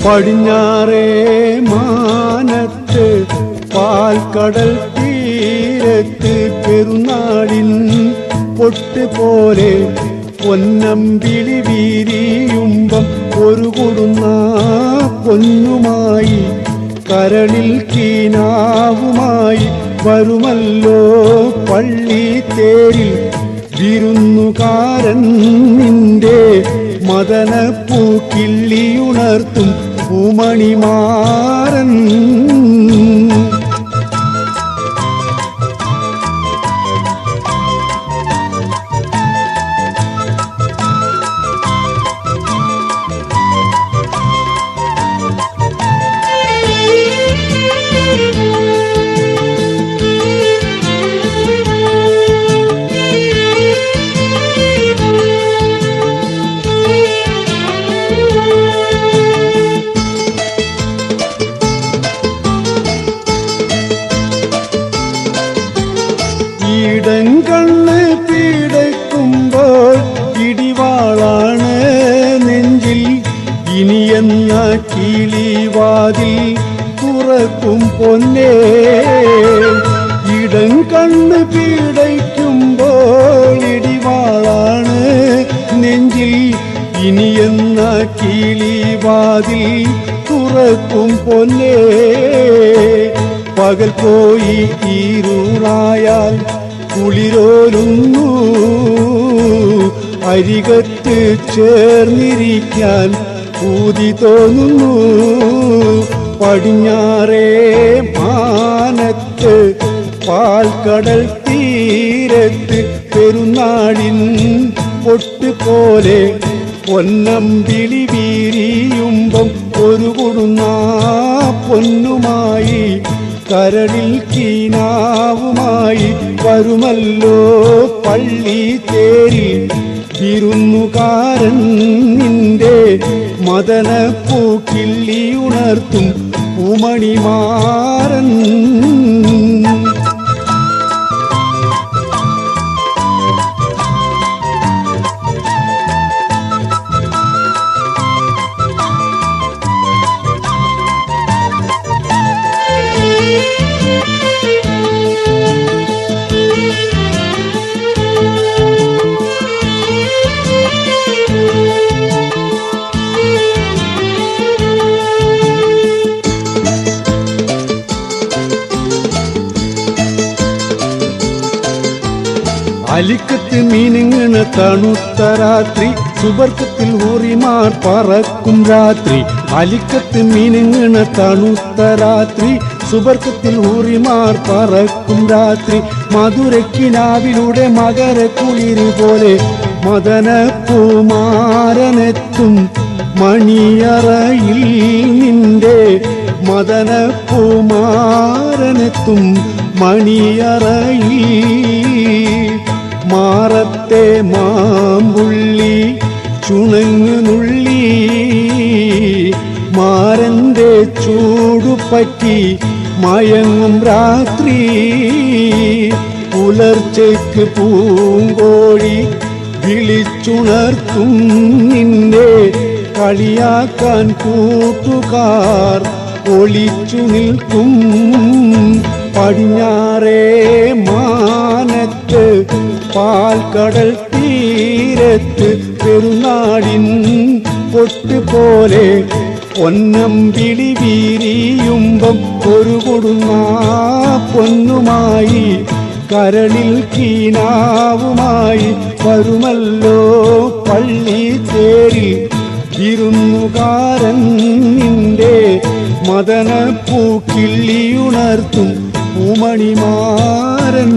പടിഞ്ഞാറേ മാനത്ത് പാൽക്കടൽ തീരത്ത് പെരുന്നാളിൻ പൊട്ട് പോലെ പൊന്നമ്പിളി വീരിയുമ്പം ഒരു കൊടുന്ന പൊന്നുമായി കരളിൽ കീനാവുമായി വരുമല്ലോ പള്ളി തേരിൽ വിരുന്നുകാരൻ നിന്റെ മദനപ്പൂക്കിള്ളിയുണർത്തും പൂമണിമാരൻ. ഇടങ്കണ്ണ് പീഡയ്ക്കുമ്പോൾ ഇടിവാളാണ് നെഞ്ചിൽ, ഇനിയെന്ന കിളിവാതിൽ തുറക്കും പൊന്നേ. ഇടങ്കണ്ണ് പീഡയ്ക്കുമ്പോൾ ഇടിവാളാണ് നെഞ്ചിൽ, ഇനിയെന്ന കിളിവാതിൽ തുറക്കും പൊന്നേ. പകൽ പോയി ഇരുളായാൽ കുളിരോലുന്നു, അരികത്ത് ചേർന്നിരിക്കാൻ പൂതി തോന്നുന്നു. പടിഞ്ഞാറേ മാനത്ത് പാൽക്കടൽ തീരത്ത് പെരുന്നാളിൻ പൊട്ട് പോലെ പൊന്നമ്പിളി വീരിയുമ്പം ഒരു കൊടുന്ന പൊന്നുമായി കരളിൽ കീനാവുമായി വരുമല്ലോ പള്ളി തേരിൽ വിരുന്നുകാരൻ നിന്റെ മദനപ്പൂക്കിള്ളിയുണർത്തും പൂമണിമാരൻ. അലിക്കത്ത് മീനുങ്ങണ തണുത്ത രാത്രി, സുബർക്കത്തിൽ ഊറിമാർ പറക്കും രാത്രി. അലിക്കത്ത് മീനുങ്ങണ തണുത്ത രാത്രി, സുബർക്കത്തിൽ ഊറിമാർ പറക്കും രാത്രി. മധുരക്കിനാവിലൂടെ മകര കുളിര് പോലെ മദനപ്പൂമാരനെത്തും മണിയറയിൽ നിന്റെ മദനപ്പൂമാരനെത്തും മണിയറയിൽ. മാറത്തെ മാമ്പുള്ളി ചുണങ്ങുന്നുള്ളി, മാരന്റെ ചൂടുപറ്റി മയങ്ങും രാത്രി. പുലർച്ചയ്ക്ക് പൂങ്കോഴി വിളിച്ചുണർത്തും നിന്നെ, കളിയാക്കാൻ കൂട്ടുകാർ ഒളിച്ചു നിൽക്കും. പടിഞ്ഞാറേ മാനത്ത് പാൽക്കടൽ തീരത്ത് പെരുന്നാളിൻ പൊട്ട് പോലെ പൊന്നമ്പിളി വീരിയുമ്പം ഒരു കൊടുന്ന പൊന്നുമായി കരളിൽ കീനാവുമായി വരുമല്ലോ പള്ളി തേരിൽ വിരുന്നുകാരൻ നിന്റെ മദനപ്പൂക്കിള്ളിയുണർത്തും പൂമണിമാരൻ.